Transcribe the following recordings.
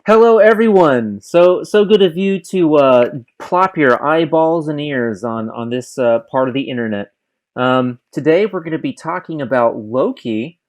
Hello, everyone. So good of you to plop your eyeballs and ears on this part of the internet. Today we're going to be talking about Loki.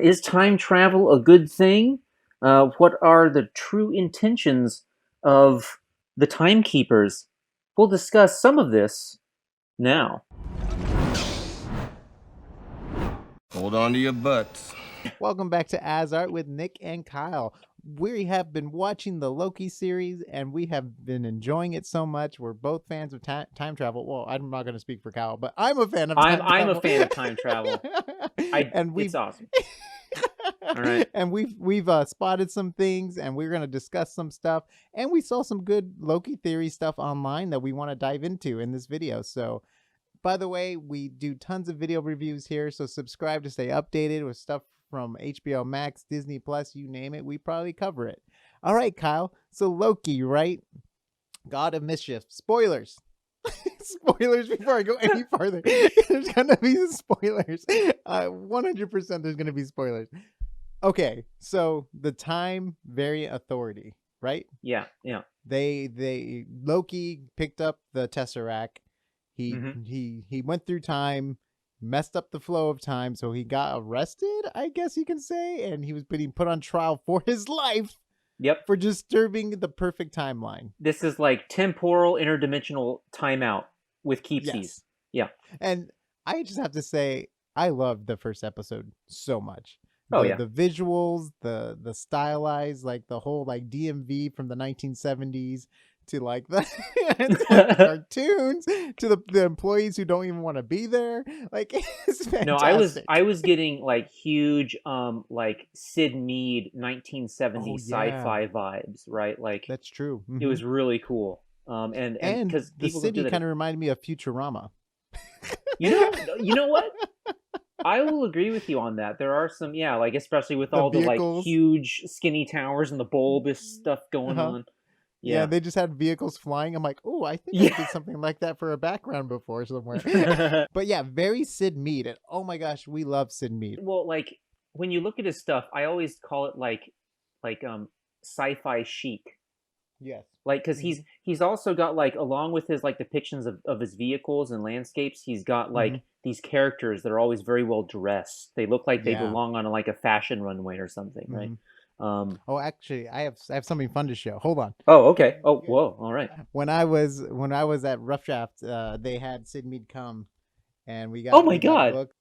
Is time travel a good thing? What are the true intentions of the timekeepers? We'll discuss some of this now. Hold on to your butts. Welcome back to AsArt with Nick and Kyle. We have been watching the Loki series and we have been enjoying it so much. We're both fans of time travel. Well, I'm not going to speak for Kyle, but I'm a fan of I'm time I'm a travel. fan of time travel. and It's we've awesome. All right. and we've spotted some things and we're going to discuss some stuff, and we saw some good Loki theory stuff online that we want to dive into in this video. So by the way, we do tons of video reviews here, so subscribe to stay updated with stuff from HBO Max, Disney Plus, you name it. We probably cover it. All right, Kyle. So Loki, right? God of Mischief. Spoilers. Spoilers before I go any farther. There's gonna be spoilers. 100% there's gonna be spoilers. Okay, so the Time Variant Authority, right? Yeah. Yeah. They Loki picked up the Tesseract. He hmm he went through time, messed up the flow of time, so he got arrested, I guess you can say, and he was being put on trial for his life Yep. for disturbing the perfect timeline. This is like temporal interdimensional timeout with keepsies. Yes. Yeah. And I just have to say I loved the first episode so much. Oh The yeah. the visuals, the stylized, like the whole like DMV from the 1970s to like the to like the cartoons to the employees who don't even want to be there. Like it's No, I was fantastic. I was getting like huge like Sid Mead Oh 1970s yeah, sci-fi vibes, right? Like that's true. it was really cool. And And because the people don't do city that. kind of reminded me of Futurama. You know what? I will agree with you on that. There are some, yeah, like especially with The all the like vehicles. huge skinny towers and the bulbous stuff going Uh-huh. on. Yeah, Yeah. they just had vehicles flying. I'm like, oh, I think I Yeah. did something like that for a background before somewhere. But yeah, very Sid Mead. And oh my gosh, we love Sid Mead. Well, like when you look at his stuff, I always call it like sci-fi chic. Yes. Like because Hmm. he's also got like along with his like depictions of his vehicles and landscapes, he's got Hmm. like these characters that are always very well dressed. They look like they Yeah. belong on like a fashion runway or something, right? Hmm. Um, Oh, actually, I have something fun to show. Hold on. oh, okay. Oh, whoa. All right. When I was at Rough Draft, they had Sid Mead come, and we Oh got my we got God. booked.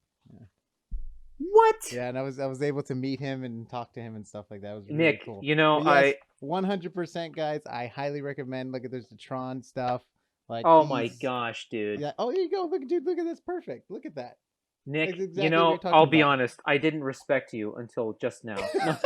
What? Yeah, and I was able to meet him and talk to him and stuff like that. It was really Nick, cool. you know, But yes, I 100% guys, I highly recommend. Look at there's the Tron stuff. Like oh my he's gosh, dude. yeah. Oh, here you go. Look, dude. Look at this. Perfect. Look at that. That's Nick, you exactly what you're know, I'll talking be about. honest, I didn't respect you until just now. No.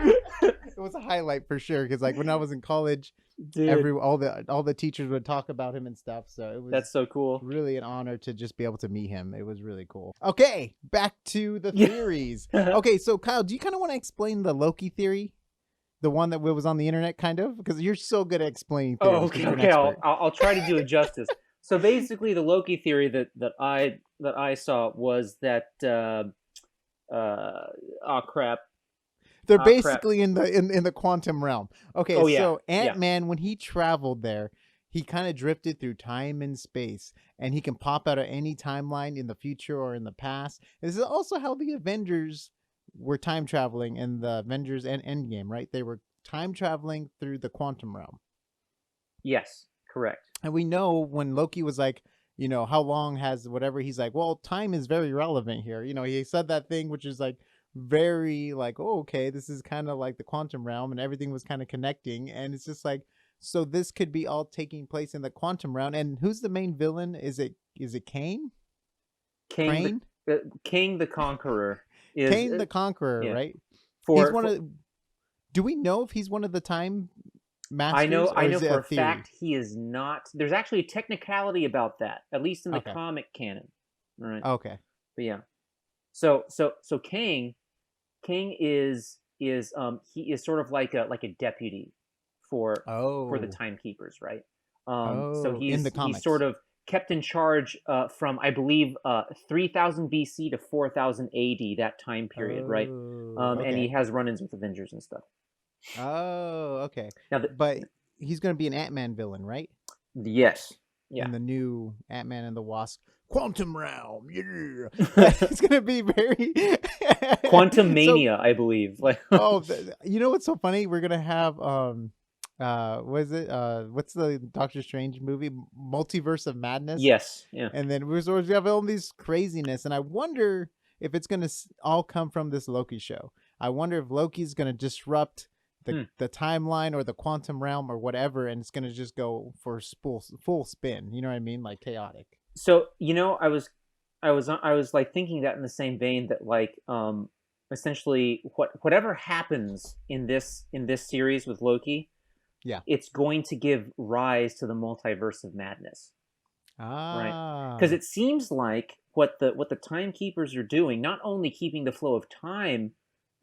It was a highlight for sure because like when I was in college, Dude, all the teachers would talk about him and stuff. So it was that's so cool. really an honor to just be able to meet him. It was really cool. Okay, back to the Yeah. theories. Okay, so Kyle, do you kind of want to explain the Loki theory? The one that was on the internet, kind of? Because you're so good at explaining Oh, theories because okay, you're an okay. I'll, expert. I'll I'll try to do it justice. So basically, the Loki theory that I saw was that oh crap, They're oh crap. basically in the quantum realm. Okay, Oh yeah, so yeah. Ant-Man, when he traveled there, he kind of drifted through time and space, and he can pop out of any timeline in the future or in the past. This is also how the Avengers were time traveling in the Avengers and Endgame, right? They were time traveling through the quantum realm. Yes, correct. And we know when Loki was like, how long has whatever, he's like, well, time is very relevant here. He said that thing which is like very like, oh, okay, this is kind of like the quantum realm and everything was kind of connecting. And it's just like, so this could be all taking place in the quantum realm. And who's the main villain? Is it Kane? King Crane? King the Conqueror is Kane the Conqueror, yeah. right? He's For, one for of Do we know if he's one of the time I masters know or I is know it for a a theory? fact he is not. There's actually a technicality about that, at least in the Okay. comic canon. All right, Okay. but yeah. So King is he is sort of like a deputy for the Oh. timekeepers, right? So Oh, in the he's sort comics. of kept in charge from, I believe, 3000 BC to 4000 AD, that time period, right? Oh, And he okay. has run-ins with Avengers and stuff. Oh, okay. Now, But he's going to be an Ant-Man villain, right? yes, yeah. In the new Ant-Man and the Wasp Quantum Realm. Yeah. Yeah, it's going to be very Quantum so Mania, I believe. Like, oh, you know what's so funny? We're going to have what is it? What's the Doctor Strange movie? Multiverse of Madness. yes, yeah. And then we have all these craziness, and I wonder if it's going to all come from this Loki show. I wonder if Loki's going to disrupt the timeline or the quantum realm or whatever, and it's going to just go for full spin. You know what I mean? Like chaotic. So, I was like thinking that in the same vein that like essentially whatever happens in this series with Loki, Yeah. it's going to give rise to the multiverse of madness. Right, because Ah. it seems like what the timekeepers are doing, not only keeping the flow of time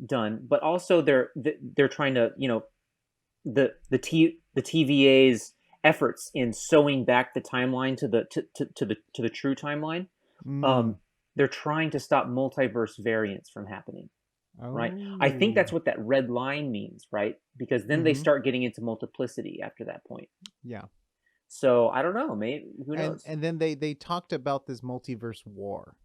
done, but also they're trying to, the TVA's efforts in sewing back the timeline to the true timeline. Mm. They're trying to stop multiverse variants from happening. Right, I think Oh. that's what that red line means, right? Because then they Mm-hmm. start getting into multiplicity after that point. Yeah. So I don't know, maybe, who knows? And then they talked about this multiverse war.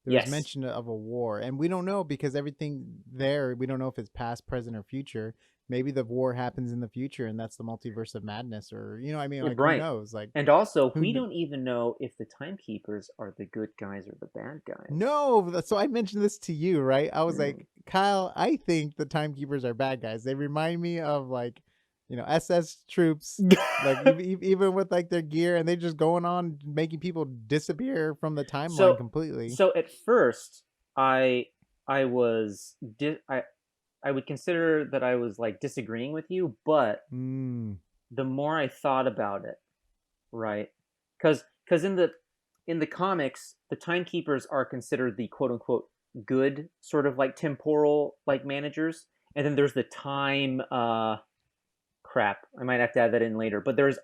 There was Yes. mention of a war, and we don't know because everything there, we don't know if it's past, present, or future. Maybe the war happens in the future, and that's the multiverse of madness, or you know, what I mean, like who Right. knows? Like, And also, who we kn- don't even know if the timekeepers are the good guys or the bad guys. No, so I mentioned this to you, right? I was Mm. like, Kyle, I think the timekeepers are bad guys. They remind me of like, SS troops, like even with like their gear, and they just going on making people disappear from the timeline so completely. so at first, I I was I would consider that I was like disagreeing with you, but Mm. the more I thought about it, right? Because in the comics, the timekeepers are considered the quote unquote good sort of like temporal like managers, and then there's the time crap. I might have to add that in later. But there's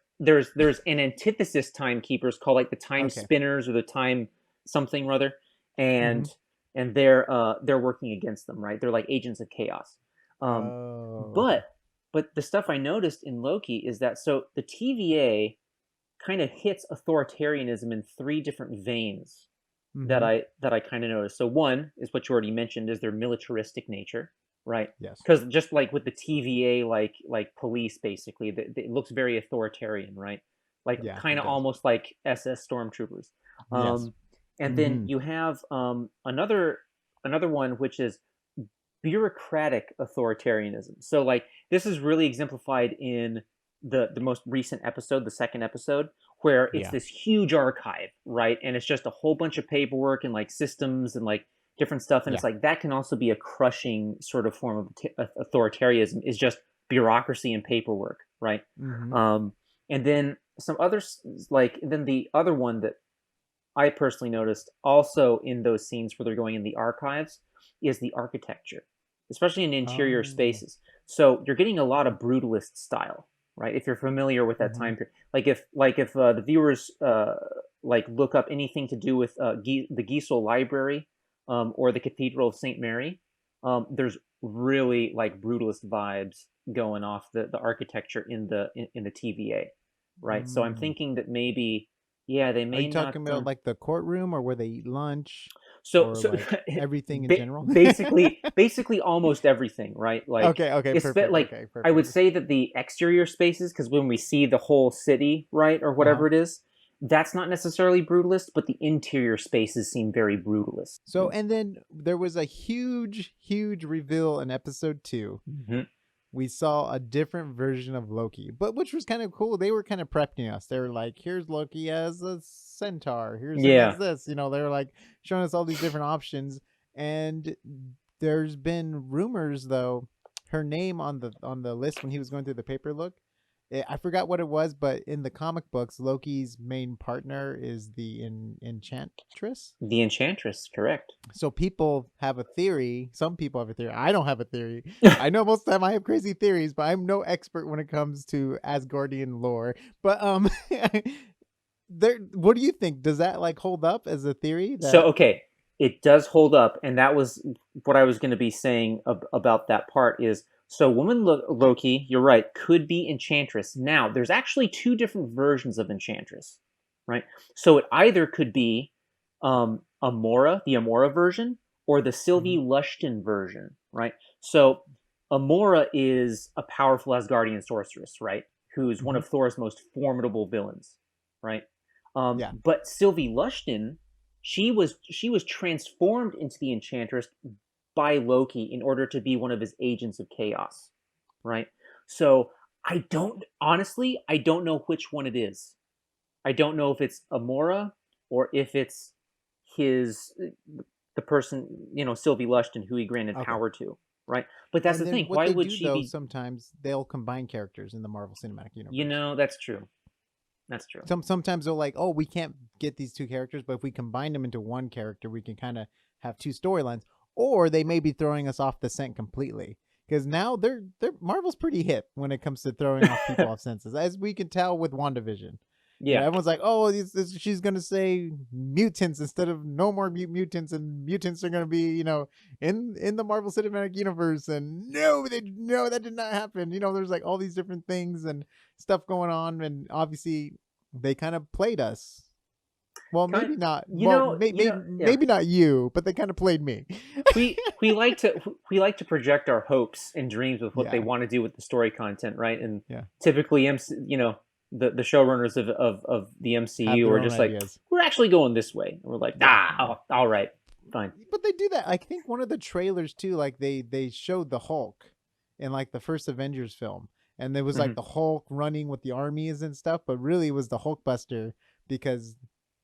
an antithesis timekeepers called like the time Okay. spinners or the time something or other, Mm-hmm. and they're working against them, right? They're like agents of chaos. Um, Oh, okay. but the stuff I noticed in Loki is that so the TVA kind of hits authoritarianism in three different veins Mm-hmm. that I kind of noticed. So one is what you already mentioned is their militaristic nature, right? Yes. Because just like with the TVA, like police, basically, it looks very authoritarian, right? Like Yeah, kind it of does. almost like SS stormtroopers. Yes. And then Mm-hmm. you have another one which is bureaucratic authoritarianism. So like this is really exemplified in the most recent episode, the second episode, where it's Yeah. this huge archive, right? And it's just a whole bunch of paperwork and like systems and like different stuff. And Yeah. it's like that can also be a crushing sort of form of authoritarianism, is just bureaucracy and paperwork, right? Mm-hmm. And then some others, like then the other one that I personally noticed also in those scenes where they're going in the archives is the architecture, especially in interior Oh. spaces. So you're getting a lot of brutalist style, right? If you're familiar with that Mm-hmm. time period, like if the viewers like look up anything to do with the Giesel Library or the Cathedral of Saint Mary, there's really like brutalist vibes going off the architecture in the TVA, right? So I'm Mm. thinking that maybe yeah, they Are may you not. talking about like the courtroom or where they eat lunch So or so like everything in ba- general? basically almost everything, right? Like Okay, okay, it's perfect. like Okay, I would perfect. say that the exterior spaces, because when we see the whole city, right, or Uh-huh. whatever it is, that's not necessarily brutalist, but the interior spaces seem very brutalist. So, and then there was a huge reveal in episode 2. Mm-hmm. We saw a different version of Loki, but which was kind of cool. They were kind of prepping us. They were like, here's Loki as a centaur. Here's him as Yeah. this. They were like showing us all these different options. And there's been rumors though, her name on the list when he was going through the paper look. I forgot what it was, but in the comic books, Loki's main partner is the Enchantress. The Enchantress, correct. So people have a theory. Some people have a theory. I don't have a theory. I know most of the time I have crazy theories, but I'm no expert when it comes to Asgardian lore. But What do you think? Does that like hold up as a theory? So That okay, it does hold up, and that was what I was going to be saying about that part is so woman Loki, you're right, could be Enchantress. Now, there's actually two different versions of Enchantress, right? So it either could be Amora, the Amora version, or the Sylvie Mhm. Lushton version, right? So Amora is a powerful Asgardian sorceress, right? Who's one Mhm. of Thor's most formidable villains, right? Yeah. But Sylvie Lushton, she was transformed into the Enchantress by Loki in order to be one of his agents of chaos, right? So I don't know which one it is. I don't know if it's Amora or if it's his the person, Sylvie Lushton, who he granted Okay. power to, right? But that's And the then thing. what Why they would do she though, be? sometimes they'll combine characters in the Marvel Cinematic Universe. That's true. That's true. Sometimes they're like, oh, we can't get these two characters, but if we combine them into one character, we can kind of have two storylines. Or they may be throwing us off the scent completely. Because now they're Marvel's pretty hip when it comes to throwing off people off senses, as we can tell with WandaVision. Yeah. Everyone's like, oh, she's gonna say mutants instead of no more mutants, and mutants are gonna be, in the Marvel Cinematic Universe. And no, that did not happen. There's like all these different things and stuff going on, and obviously they kind of played us. Well, Kind maybe not. you Well, know, you know, yeah. maybe not you, but they kind of played me. We like to project our hopes and dreams with what they Yeah, want to do with the story content, right? And yeah. typically, the showrunners of the Have MCU their are own just like, ideas. we're actually going this way, and we're like, Yeah, yeah. all right, fine. But they do that. I think one of the trailers too, like they showed the Hulk in like the first Avengers film, and there was like Hmm. the Hulk running with the armies and stuff, but really it was the Hulkbuster because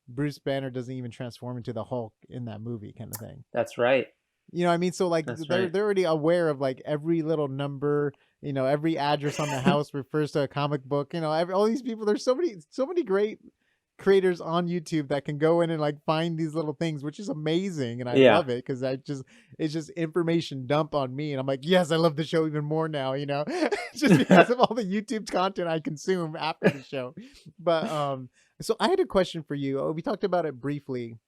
Bruce Banner doesn't even transform into the Hulk in that movie, kind of thing. That's right. You know what I mean? So like That's they're right. they're already aware of like every little number. Every address on the house refers to a comic book. All these people. There's so many great creators on YouTube that can go in and like find these little things, which is amazing, and I Yeah. love it because it's just information dump on me, and I'm like, yes, I love the show even more now, just because of all the YouTube content I consume after the show. But so I had a question for you. We talked about it briefly.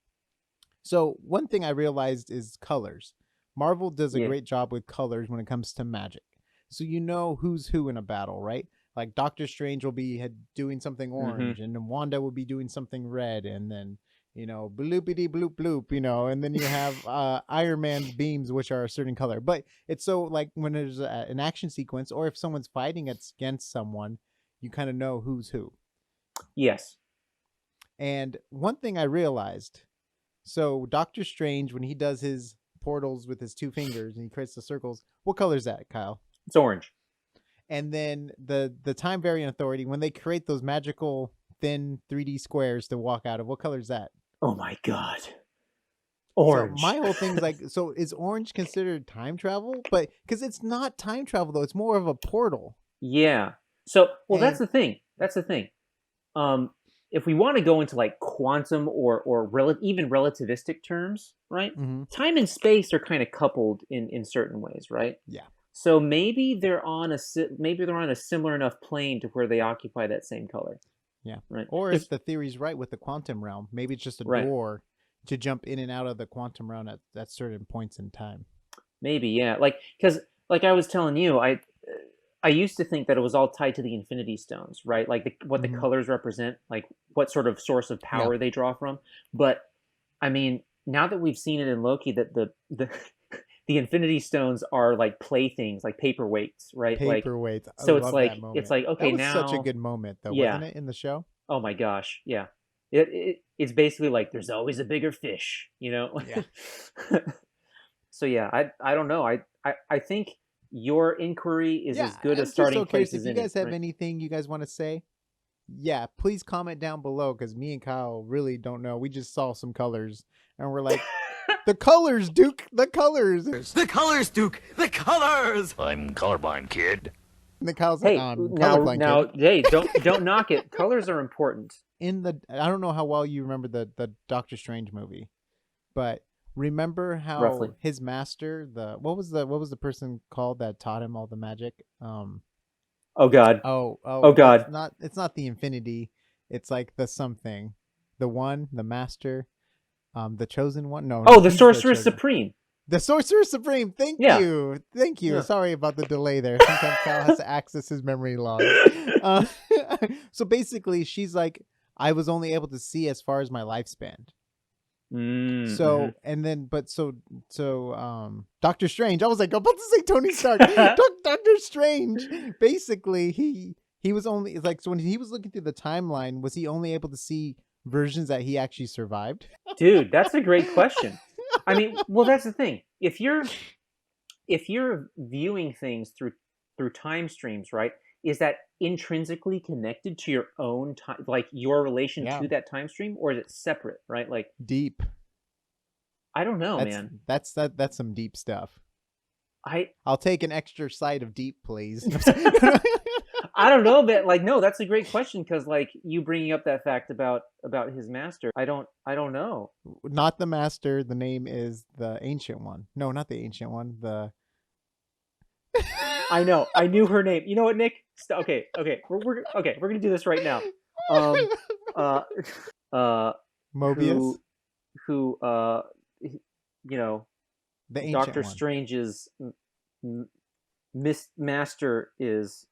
So one thing I realized is colors. Marvel does a Yeah. great job with colors when it comes to magic. So you know who's who in a battle, right? Like Doctor Strange will be doing something Hmm. orange, and then Wanda will be doing something red, and then bloopity bloop bloop, and then you have Iron Man's beams, which are a certain color. But it's so like when there's an action sequence, or if someone's fighting against someone, you kind of know who's who. Yes. And one thing I realized, so Doctor Strange, when he does his portals with his two fingers and he creates the circles, what color is that, Kyle? It's orange. And then the Time Variant Authority, when they create those magical thin 3D squares to walk out of, what color is that? Oh my god. So Orange. my whole thing's like, so is orange considered time travel? But because it's not time travel though, it's more of a portal. Yeah. So, well, that's And the thing. That's the thing. Um, if we want to go into like quantum or even relativistic terms, right? mhm, Time and space are kind of coupled in certain ways, right? yeah, So maybe they're on a similar enough plane to where they occupy that same color, yeah. right? Or if Because the theory's right with the quantum realm, maybe it's just a right, door to jump in and out of the quantum realm at certain points in time. maybe yeah, because like I was telling you, I used to think that it was all tied to the Infinity Stones, right? Like what the Hmm. colors represent, like what sort of source of Yeah, power they draw from. But I mean, now that we've seen it in Loki, that the the Infinity Stones are like playthings, like paperweights, right? Like, paperweights. I so it's love like that it's moment. like That okay was such a now, good moment, though, yeah. wasn't it, in the show? Oh my gosh, yeah. It's basically like there's always a bigger fish, you know. Yeah. So yeah, I don't know. I think your inquiry is Yeah, as good a I'm just starting so curious place if as you any, guys have right? anything you guys want to say. Yeah, please comment down below because me and Kyle really don't know. We just saw some colors and we're like, the colors, Duke, the colors. And The colors, Duke! The colors! I'm colorblind, kid. then Kyle's like, Hey, I'm colorblind, now, kid. hey, don't knock it. Colors are important. I don't know how well you remember the Doctor Strange movie, but remember Roughly. how his master, what was the person called that taught him all the magic? Oh God. Oh, Oh it's God. not the Infinity. It's like the something, the one, the master, the chosen one. No, Oh, the he's the Sorcerer chosen. Supreme. The Sorcerer Supreme. Thank Yeah. you. Thank you. Yeah. Sorry about the delay there. Sometimes Kyle has to access his memory logs. Uh, so basically, she's like, I was only able to see as far as my lifespan. Mm-hmm. So and then, but Doctor Strange. I was like about to say Tony Stark. Doctor Strange. Basically, he was only like, so when he was looking through the timeline, was he only able to see versions that he actually survived? Dude, that's a great question. I mean, well, that's the thing. If you're viewing things through time streams, right? Is that intrinsically connected to your own time, like your relation Yeah. to that time stream, or is it separate, right? Like, Deep. I don't know, That's man. that's some deep stuff. I'll take an extra side of deep, please. I don't know, but like, no, that's a great question because like you bringing up that fact about his master, I don't know. Not the master. The name is the ancient one. No, not the ancient one. The I know. I knew her name. You know what, Nick? Okay, we're okay. We're gonna do this right now. Uh, Mobius. Who you know, The ancient Doctor one. Strange's master is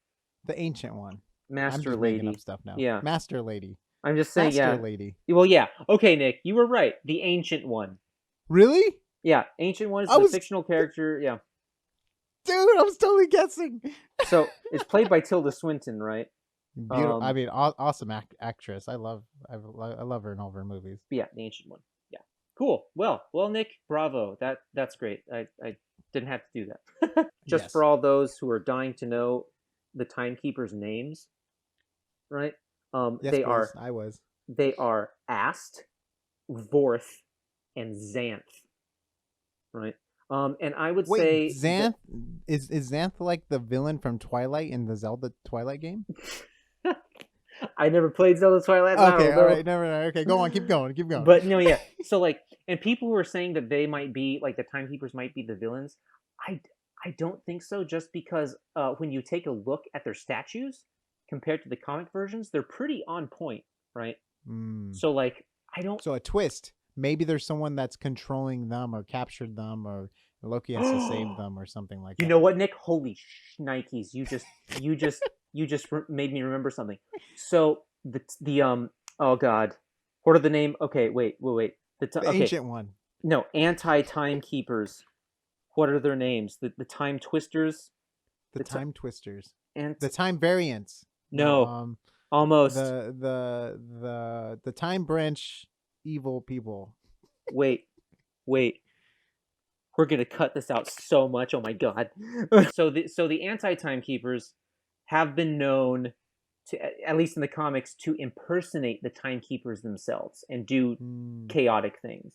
The ancient one. Master I'm just Lady. making up stuff now. Yeah, Master Lady. I'm just saying. Master Yeah. Lady. Well, yeah. Okay, Nick, you were right. The ancient one. Really? Yeah, ancient one is the fictional character. Yeah. Dude, I was totally guessing. So it's played by Tilda Swinton, right? Beautiful. I mean, awesome actress. I love her in all of her movies. Yeah, the ancient one. Yeah. Cool. Well, Nick, bravo. That's great. I didn't have to do that. Just Yes. for all those who are dying to know the timekeepers' names, right? Yes, they please. are I was. they are Ast, Vorth, and Xanth. Right? And I would say Xanth is Xanth like the villain from Twilight in the Zelda Twilight game? I never played Zelda Twilight. Okay, all right, never mind. Okay, go on, keep going. But no, yeah. So like, and people who are saying that they might be like the timekeepers might be the villains, I don't think so. Just because when you take a look at their statues compared to the comic versions, they're pretty on point, right? So like, I don't. So a twist. Maybe there's someone that's controlling them or captured them, or Loki has to save them or something like that. You know what, Nick? Holy Nikes! You just made me remember something. So the oh god, what are the name? Okay, wait. The ancient one. No, anti-timekeepers. What are their names? The time twisters. The time twisters. And the time variants. No, almost. The time branch evil people. Wait. We're gonna cut this out so much. Oh my god. So the anti-timekeepers have been known to, at least in the comics, to impersonate the timekeepers themselves and do chaotic things,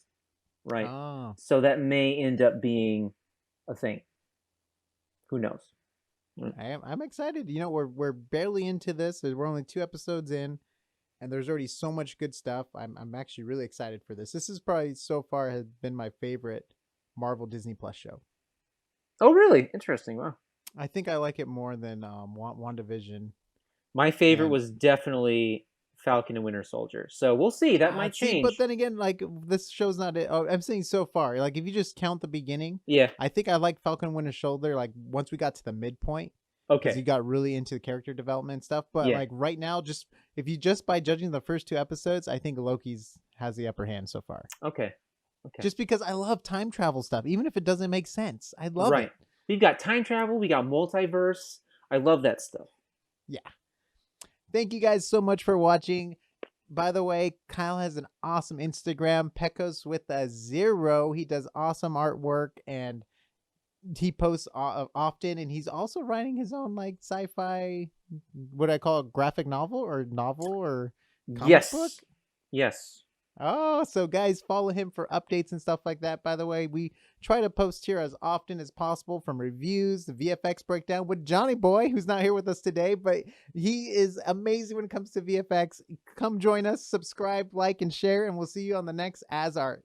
right? Oh. So that may end up being a thing. Who knows? I'm excited. You know, we're barely into this. We're only 2 episodes in, and there's already so much good stuff. I'm actually really excited for this. This is probably so far has been my favorite Marvel Disney Plus show. Oh, really? Interesting. Wow. I think I like it more than WandaVision. My favorite was definitely Falcon and Winter Soldier. So we'll see. That might change. But then again, like, this show's not it. Oh, I'm saying so far. Like, if you just count the beginning, yeah, I think I like Falcon and Winter Soldier. Like, once we got to the midpoint, okay, because you got really into the character development and stuff. But like right now, if you just by judging the first 2 episodes, I think Loki's has the upper hand so far. Okay. Just because I love time travel stuff, even if it doesn't make sense, I love it. We've got time travel. We got multiverse. I love that stuff. Yeah. Thank you guys so much for watching. By the way, Kyle has an awesome Instagram, Pecos with a 0. He does awesome artwork and he posts often, and he's also writing his own like sci-fi, what I call a graphic novel or comic book. Yes. Oh, so guys, follow him for updates and stuff like that. By the way, we try to post here as often as possible, from reviews, the VFX breakdown with Johnny Boy, who's not here with us today, but he is amazing when it comes to VFX. Come join us, subscribe, like, and share, and we'll see you on the next AsArt.